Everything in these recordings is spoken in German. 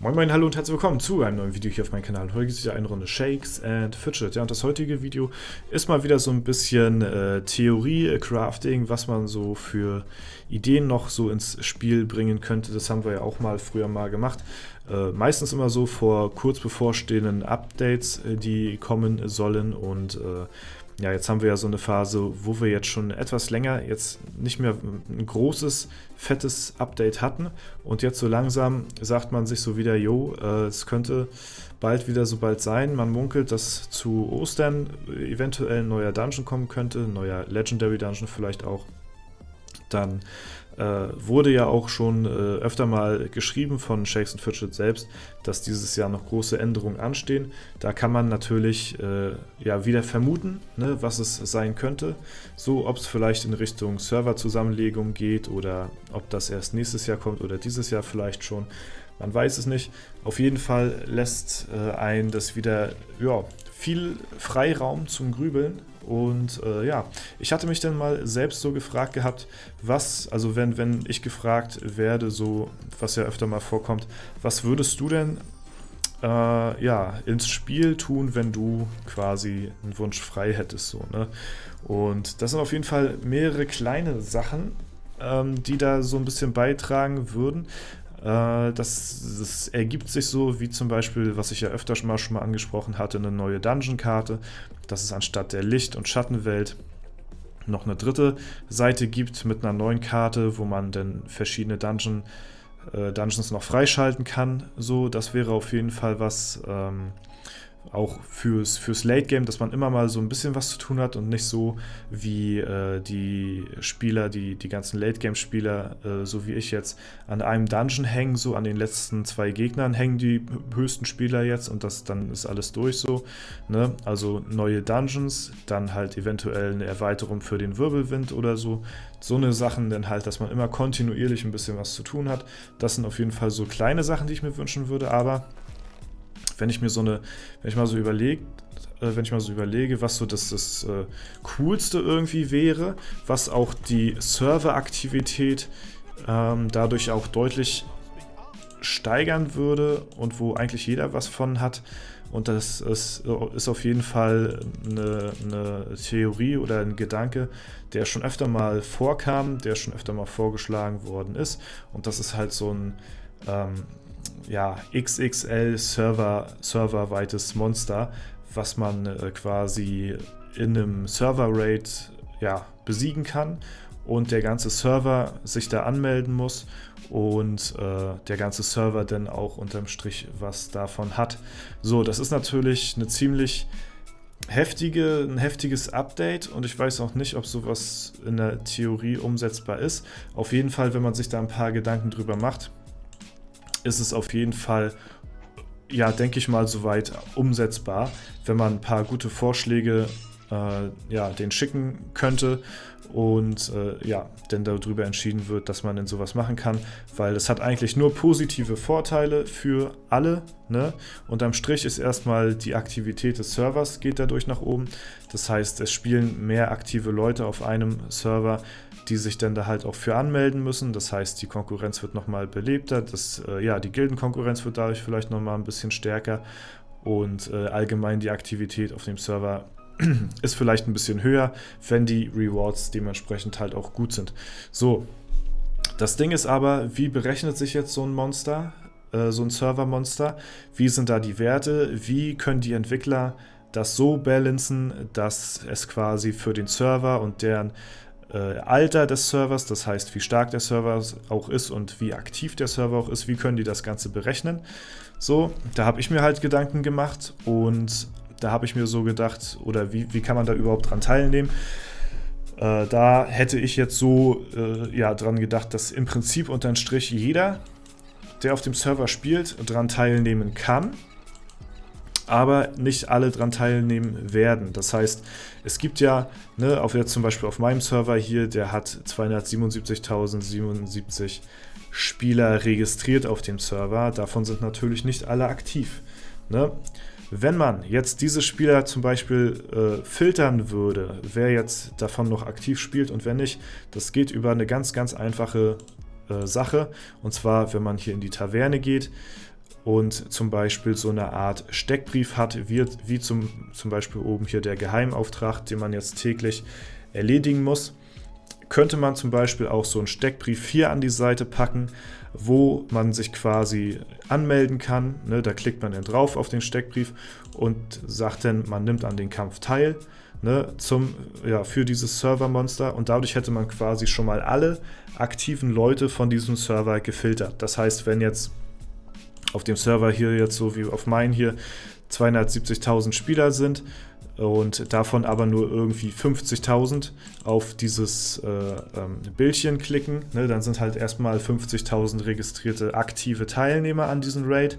Moin Moin, hallo und herzlich willkommen zu einem neuen Video hier auf meinem Kanal. Heute gibt es wieder eine Runde Shakes and Fidget. Ja, und das heutige Video ist mal wieder so ein bisschen Theorie, Crafting, was man so für Ideen noch so ins Spiel bringen könnte. Das haben wir ja auch mal früher mal gemacht. Meistens immer so vor kurz bevorstehenden Updates, die kommen sollen. Und ja, jetzt haben wir ja so eine Phase, wo wir jetzt schon etwas länger jetzt nicht mehr ein großes, fettes Update hatten. Und jetzt so langsam sagt man sich so wieder, jo, es könnte bald wieder so bald sein. Man munkelt, dass zu Ostern eventuell ein neuer Dungeon kommen könnte, ein neuer Legendary Dungeon vielleicht auch. Dann wurde ja auch schon öfter mal geschrieben von Shakes and Fidget selbst, dass dieses Jahr noch große Änderungen anstehen. Da kann man natürlich ja wieder vermuten, ne, was es sein könnte. So, ob es vielleicht in Richtung Serverzusammenlegung geht oder ob das erst nächstes Jahr kommt oder dieses Jahr vielleicht schon. Man weiß es nicht. Auf jeden Fall lässt einen das wieder ja, viel Freiraum zum Grübeln. Und ja, ich hatte mich dann mal selbst so gefragt gehabt, was, also wenn ich gefragt werde, so, was ja öfter mal vorkommt, was würdest du denn ja, ins Spiel tun, wenn du quasi einen Wunsch frei hättest, so, ne? Und das sind auf jeden Fall mehrere kleine Sachen, die da so ein bisschen beitragen würden. Das ergibt sich so, wie zum Beispiel, was ich ja öfter schon mal angesprochen hatte, eine neue Dungeon-Karte, dass es anstatt der Licht- und Schattenwelt noch eine dritte Seite gibt mit einer neuen Karte, wo man dann verschiedene Dungeons noch freischalten kann. So, das wäre auf jeden Fall was, auch fürs Late Game, dass man immer mal so ein bisschen was zu tun hat und nicht so wie die Spieler, die ganzen Late Game Spieler, so wie ich jetzt, an einem Dungeon hängen, so an den letzten 2 Gegnern hängen die höchsten Spieler jetzt und dann ist alles durch so, ne? Also neue Dungeons, dann halt eventuell eine Erweiterung für den Wirbelwind oder so. So eine Sachen dann halt, dass man immer kontinuierlich ein bisschen was zu tun hat. Das sind auf jeden Fall so kleine Sachen, die ich mir wünschen würde, aber wenn ich mal so überlege, was so das Coolste irgendwie wäre, was auch die Serveraktivität dadurch auch deutlich steigern würde und wo eigentlich jeder was von hat. Und das ist auf jeden Fall eine Theorie oder ein Gedanke, der schon öfter mal vorkam, der schon öfter mal vorgeschlagen worden ist. Und das ist halt so ein ja, XXL serverweites Monster, was man quasi in einem Server-Raid ja, besiegen kann und der ganze Server sich da anmelden muss und der ganze Server dann auch unterm Strich was davon hat. So, das ist natürlich eine ziemlich ein heftiges Update und ich weiß auch nicht, ob sowas in der Theorie umsetzbar ist. Auf jeden Fall, wenn man sich da ein paar Gedanken drüber macht, ist es auf jeden Fall, ja, denke ich mal, soweit umsetzbar, wenn man ein paar gute Vorschläge ja, den schicken könnte und ja, denn darüber entschieden wird, dass man denn sowas machen kann, weil es hat eigentlich nur positive Vorteile für alle, ne? Unterm Strich ist erstmal die Aktivität des Servers geht dadurch nach oben, das heißt, es spielen mehr aktive Leute auf einem Server, die sich dann da halt auch für anmelden müssen, das heißt, die Konkurrenz wird nochmal belebter, ja, die Gildenkonkurrenz wird dadurch vielleicht nochmal ein bisschen stärker und allgemein die Aktivität auf dem Server ist vielleicht ein bisschen höher, wenn die Rewards dementsprechend halt auch gut sind. So, das Ding ist aber, wie berechnet sich jetzt so ein Monster, so ein Server-Monster? Wie sind da die Werte? Wie können die Entwickler das so balancen, dass es quasi für den Server und deren Alter des Servers, das heißt, wie stark der Server auch ist und wie aktiv der Server auch ist, wie können die das Ganze berechnen? So, da habe ich mir halt Gedanken gemacht und da habe ich mir so gedacht, oder wie kann man da überhaupt dran teilnehmen? Da hätte ich jetzt so ja, dran gedacht, dass im Prinzip unterm Strich jeder, der auf dem Server spielt, dran teilnehmen kann, aber nicht alle dran teilnehmen werden. Das heißt, es gibt ja, ne, jetzt zum Beispiel auf meinem Server hier, der hat 277.077 Spieler registriert auf dem Server, davon sind natürlich nicht alle aktiv, ne? Wenn man jetzt diese Spieler zum Beispiel filtern würde, wer jetzt davon noch aktiv spielt und wer nicht, das geht über eine ganz, ganz einfache Sache. Und zwar, wenn man hier in die Taverne geht und zum Beispiel so eine Art Steckbrief hat, wie zum Beispiel oben hier der Geheimauftrag, den man jetzt täglich erledigen muss, könnte man zum Beispiel auch so einen Steckbrief hier an die Seite packen, wo man sich quasi anmelden kann. Ne, da klickt man dann drauf auf den Steckbrief und sagt dann, man nimmt an den Kampf teil, ne, für dieses Servermonster, und dadurch hätte man quasi schon mal alle aktiven Leute von diesem Server gefiltert. Das heißt, wenn jetzt auf dem Server hier jetzt so wie auf meinen hier 270.000 Spieler sind und davon aber nur irgendwie 50.000 auf dieses Bildchen klicken, ne, dann sind halt erstmal 50.000 registrierte aktive Teilnehmer an diesem Raid.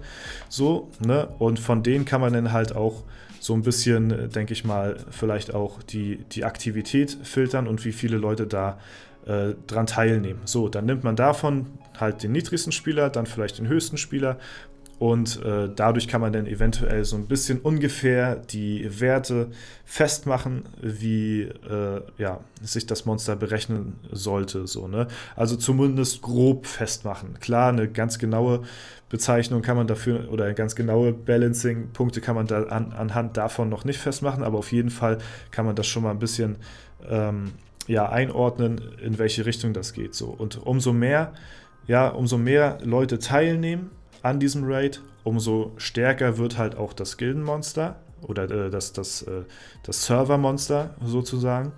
So, ne, und von denen kann man dann halt auch so ein bisschen, denke ich mal, vielleicht auch die Aktivität filtern und wie viele Leute da dran teilnehmen. So, dann nimmt man davon halt den niedrigsten Spieler, dann vielleicht den höchsten Spieler. Und dadurch kann man dann eventuell so ein bisschen ungefähr die Werte festmachen, wie sich das Monster berechnen sollte. So, ne? Also zumindest grob festmachen. Klar, eine ganz genaue Bezeichnung kann man dafür oder ganz genaue Balancing-Punkte kann man da anhand davon noch nicht festmachen, aber auf jeden Fall kann man das schon mal ein bisschen einordnen, in welche Richtung das geht. So. Und umso mehr Leute teilnehmen an diesem Raid, umso stärker wird halt auch das Gildenmonster oder das Servermonster sozusagen.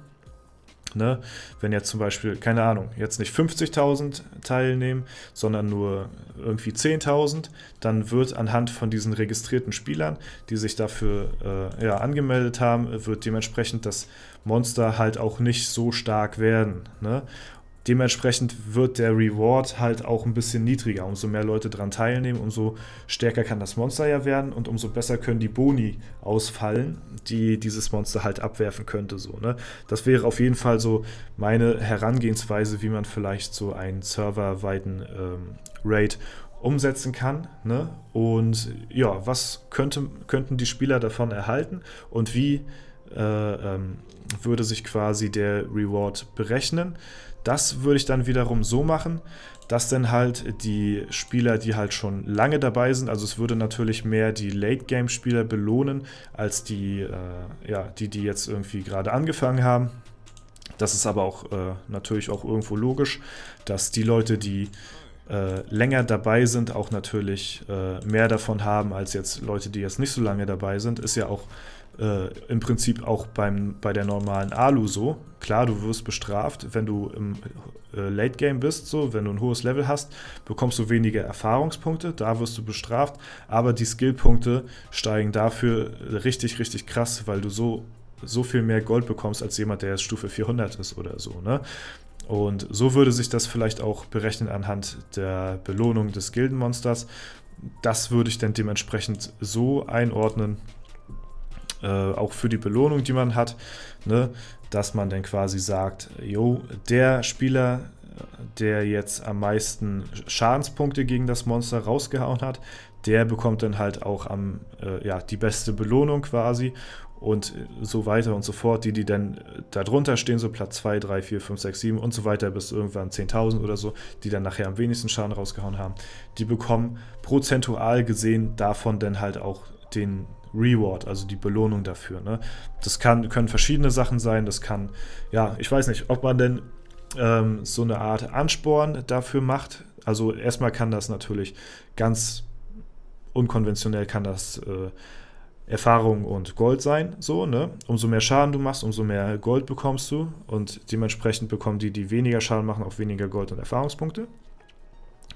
Ne? Wenn jetzt zum Beispiel, keine Ahnung, jetzt nicht 50.000 teilnehmen, sondern nur irgendwie 10.000, dann wird anhand von diesen registrierten Spielern, die sich dafür angemeldet haben, wird dementsprechend das Monster halt auch nicht so stark werden. Ne? Dementsprechend wird der Reward halt auch ein bisschen niedriger. Umso mehr Leute daran teilnehmen, umso stärker kann das Monster ja werden und umso besser können die Boni ausfallen, die dieses Monster halt abwerfen könnte. So, ne? Das wäre auf jeden Fall so meine Herangehensweise, wie man vielleicht so einen serverweiten Raid umsetzen kann. Ne? Und ja, was könnten die Spieler davon erhalten und wie würde sich quasi der Reward berechnen? Das würde ich dann wiederum so machen, dass dann halt die Spieler, die halt schon lange dabei sind, also es würde natürlich mehr die Late-Game-Spieler belohnen, als die jetzt irgendwie gerade angefangen haben. Das ist aber auch natürlich auch irgendwo logisch, dass die Leute, die länger dabei sind, auch natürlich mehr davon haben, als jetzt Leute, die jetzt nicht so lange dabei sind. Ist ja auch im Prinzip auch bei der normalen Alu so. Klar, du wirst bestraft, wenn du im Late Game bist, so, wenn du ein hohes Level hast, bekommst du weniger Erfahrungspunkte, da wirst du bestraft, aber die Skillpunkte steigen dafür richtig, richtig krass, weil du so viel mehr Gold bekommst als jemand, der jetzt Stufe 400 ist oder so, ne? Und so würde sich das vielleicht auch berechnen anhand der Belohnung des Gildenmonsters. Das würde ich dann dementsprechend so einordnen, auch für die Belohnung, die man hat, ne, dass man dann quasi sagt, der Spieler, der jetzt am meisten Schadenspunkte gegen das Monster rausgehauen hat, der bekommt dann halt auch die beste Belohnung quasi und so weiter und so fort. Die dann da drunter stehen, so Platz 2, 3, 4, 5, 6, 7 und so weiter bis irgendwann 10.000 oder so, die dann nachher am wenigsten Schaden rausgehauen haben, die bekommen prozentual gesehen davon dann halt auch den Reward, also die Belohnung dafür. Ne? Das können verschiedene Sachen sein, das kann, ich weiß nicht, ob man denn so eine Art Ansporn dafür macht. Also erstmal kann das natürlich ganz unkonventionell kann das Erfahrung und Gold sein, so, ne? Umso mehr Schaden du machst, umso mehr Gold bekommst du und dementsprechend bekommen die weniger Schaden machen, auch weniger Gold und Erfahrungspunkte.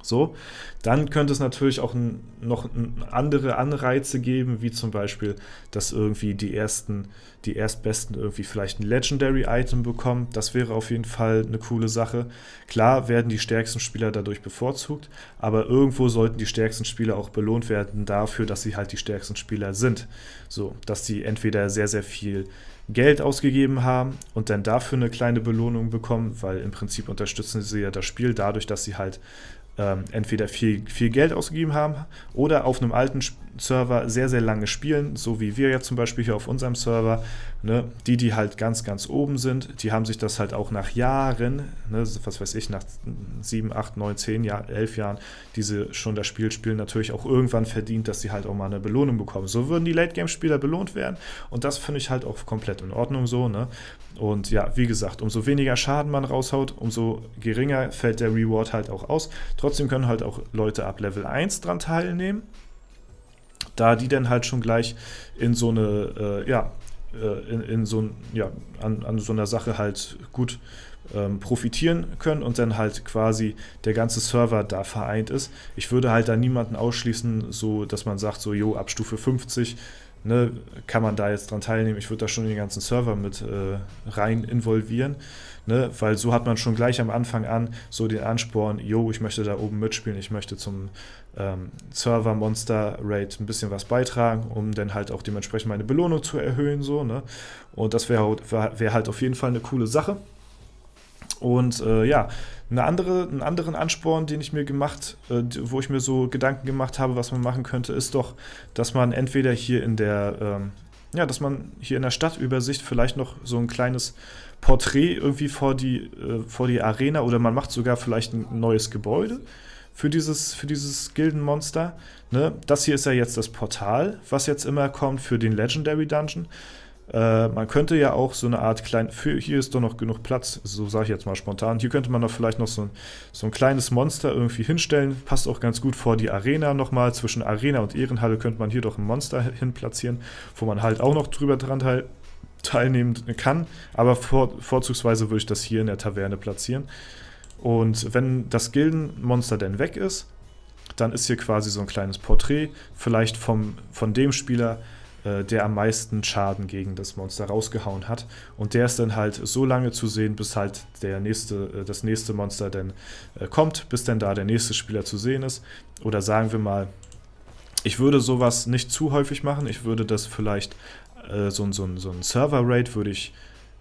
So, dann könnte es natürlich auch noch andere Anreize geben, wie zum Beispiel, dass irgendwie die Erstbesten irgendwie vielleicht ein Legendary-Item bekommen. Das wäre auf jeden Fall eine coole Sache. Klar werden die stärksten Spieler dadurch bevorzugt, aber irgendwo sollten die stärksten Spieler auch belohnt werden dafür, dass sie halt die stärksten Spieler sind. So, dass die entweder sehr, sehr viel Geld ausgegeben haben und dann dafür eine kleine Belohnung bekommen, weil im Prinzip unterstützen sie ja das Spiel dadurch, dass sie halt entweder viel Geld ausgegeben haben oder auf einem alten Server sehr, sehr lange spielen, so wie wir jetzt zum Beispiel hier auf unserem Server, ne, die halt ganz, ganz oben sind, die haben sich das halt auch nach Jahren, ne, was weiß ich, nach 7, 8, 9, 10 Jahren, 11 Jahren, diese schon das Spiel spielen, natürlich auch irgendwann verdient, dass sie halt auch mal eine Belohnung bekommen. So würden die Late-Game-Spieler belohnt werden und das finde ich halt auch komplett in Ordnung so, ne. Und ja, wie gesagt, umso weniger Schaden man raushaut, umso geringer fällt der Reward halt auch aus. Trotzdem können halt auch Leute ab Level 1 dran teilnehmen, da die dann halt schon gleich in so eine, an so einer Sache halt gut profitieren können und dann halt quasi der ganze Server da vereint ist. Ich würde halt da niemanden ausschließen, so dass man sagt, so, jo, ab Stufe 50, ne, kann man da jetzt dran teilnehmen. Ich würde da schon den ganzen Server mit rein involvieren, ne, weil so hat man schon gleich am Anfang an so den Ansporn, jo, ich möchte da oben mitspielen, ich möchte zum Server-Monster-Raid ein bisschen was beitragen, um dann halt auch dementsprechend meine Belohnung zu erhöhen, so, ne, und das wäre halt auf jeden Fall eine coole Sache. Und einen anderen Ansporn, den ich mir wo ich mir so Gedanken gemacht habe, was man machen könnte, ist doch, dass man entweder hier dass man hier in der Stadtübersicht vielleicht noch so ein kleines Porträt irgendwie vor die Arena oder man macht sogar vielleicht ein neues Gebäude für dieses Gildenmonster. Ne? Das hier ist ja jetzt das Portal, was jetzt immer kommt für den Legendary Dungeon. Man könnte ja auch so eine Art hier ist doch noch genug Platz, so sage ich jetzt mal spontan, hier könnte man doch vielleicht noch so ein kleines Monster irgendwie hinstellen, passt auch ganz gut vor die Arena nochmal, zwischen Arena und Ehrenhalle könnte man hier doch ein Monster hin platzieren, wo man halt auch noch drüber dran teilnehmen kann, aber vorzugsweise würde ich das hier in der Taverne platzieren. Und wenn das Gildenmonster denn weg ist, dann ist hier quasi so ein kleines Porträt, vielleicht von dem Spieler, der am meisten Schaden gegen das Monster rausgehauen hat. Und der ist dann halt so lange zu sehen, bis halt das nächste Monster dann kommt, bis dann da der nächste Spieler zu sehen ist. Oder sagen wir mal, ich würde sowas nicht zu häufig machen. Ich würde das vielleicht, so ein Server-Raid würde ich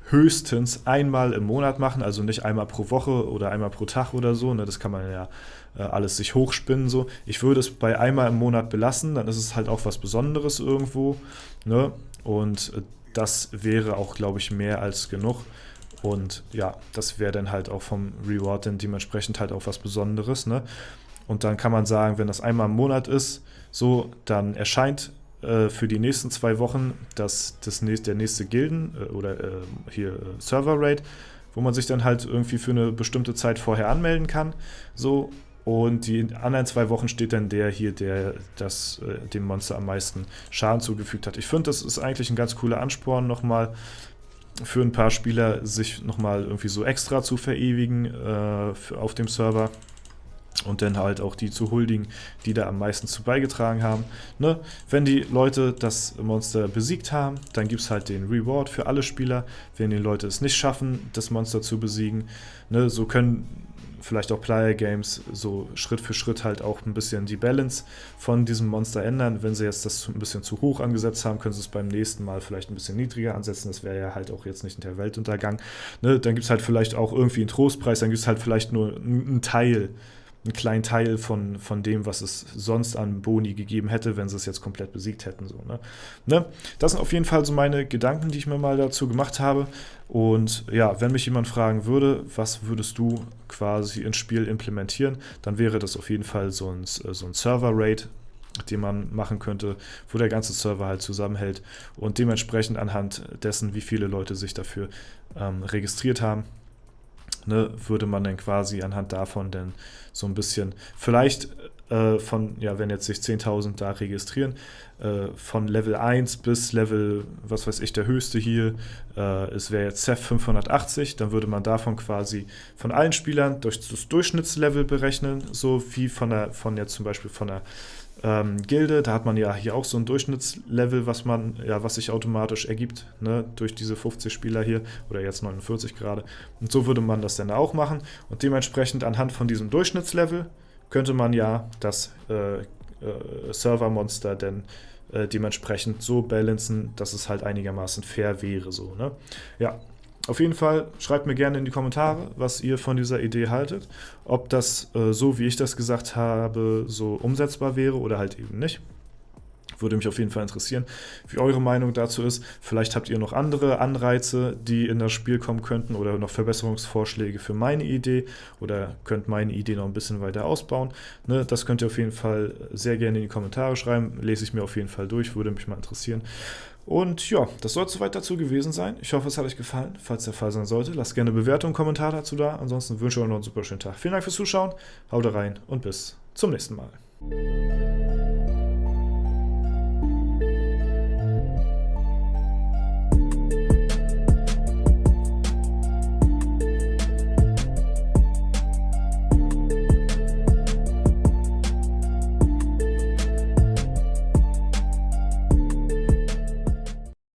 höchstens einmal im Monat machen, also nicht einmal pro Woche oder einmal pro Tag oder so, ne, das kann man ja alles sich hochspinnen so. Ich würde es bei einmal im Monat belassen, dann ist es halt auch was Besonderes irgendwo, ne, und das wäre auch, glaube ich, mehr als genug und ja, das wäre dann halt auch vom Reward dann dementsprechend halt auch was Besonderes, ne, und dann kann man sagen, wenn das einmal im Monat ist, so, dann erscheint für die nächsten 2 Wochen der nächste Gilden Server-Raid, wo man sich dann halt irgendwie für eine bestimmte Zeit vorher anmelden kann. So, und die anderen 2 Wochen steht dann der hier, der dem Monster am meisten Schaden zugefügt hat. Ich finde, das ist eigentlich ein ganz cooler Ansporn nochmal für ein paar Spieler, sich nochmal irgendwie so extra zu verewigen auf dem Server. Und dann halt auch die zu huldigen, die da am meisten zu beigetragen haben. Ne? Wenn die Leute das Monster besiegt haben, dann gibt es halt den Reward für alle Spieler. Wenn die Leute es nicht schaffen, das Monster zu besiegen, ne, so können vielleicht auch Player Games so Schritt für Schritt halt auch ein bisschen die Balance von diesem Monster ändern. Wenn sie jetzt das ein bisschen zu hoch angesetzt haben, können sie es beim nächsten Mal vielleicht ein bisschen niedriger ansetzen. Das wäre ja halt auch jetzt nicht der Weltuntergang. Ne? Dann gibt es halt vielleicht auch irgendwie einen Trostpreis, dann gibt es halt vielleicht nur einen kleinen Teil von dem, was es sonst an Boni gegeben hätte, wenn sie es jetzt komplett besiegt hätten. So, ne? Das sind auf jeden Fall so meine Gedanken, die ich mir mal dazu gemacht habe. Und ja, wenn mich jemand fragen würde, was würdest du quasi ins Spiel implementieren, dann wäre das auf jeden Fall so ein Server-Raid, den man machen könnte, wo der ganze Server halt zusammenhält und dementsprechend anhand dessen, wie viele Leute sich dafür registriert haben, ne, würde man dann quasi anhand davon dann so ein bisschen, vielleicht wenn jetzt sich 10.000 da registrieren, von Level 1 bis Level, was weiß ich, der höchste hier, es wäre jetzt CEF 580, dann würde man davon quasi von allen Spielern durch das Durchschnittslevel berechnen, so wie von jetzt zum Beispiel von der Gilde, da hat man ja hier auch so ein Durchschnittslevel, was sich automatisch ergibt, ne, durch diese 50 Spieler hier, oder jetzt 49 gerade. Und so würde man das dann auch machen. Und dementsprechend anhand von diesem Durchschnittslevel könnte man ja das Servermonster dann dementsprechend so balancen, dass es halt einigermaßen fair wäre. So, ne? Ja. Auf jeden Fall schreibt mir gerne in die Kommentare, was ihr von dieser Idee haltet. Ob das so, wie ich das gesagt habe, so umsetzbar wäre oder halt eben nicht. Würde mich auf jeden Fall interessieren, wie eure Meinung dazu ist. Vielleicht habt ihr noch andere Anreize, die in das Spiel kommen könnten oder noch Verbesserungsvorschläge für meine Idee oder könnt meine Idee noch ein bisschen weiter ausbauen. Ne, das könnt ihr auf jeden Fall sehr gerne in die Kommentare schreiben. Lese ich mir auf jeden Fall durch, würde mich mal interessieren. Und ja, das soll es soweit dazu gewesen sein. Ich hoffe, es hat euch gefallen. Falls der Fall sein sollte, lasst gerne eine Bewertung und Kommentar dazu da. Ansonsten wünsche ich euch noch einen super schönen Tag. Vielen Dank fürs Zuschauen, haut rein und bis zum nächsten Mal.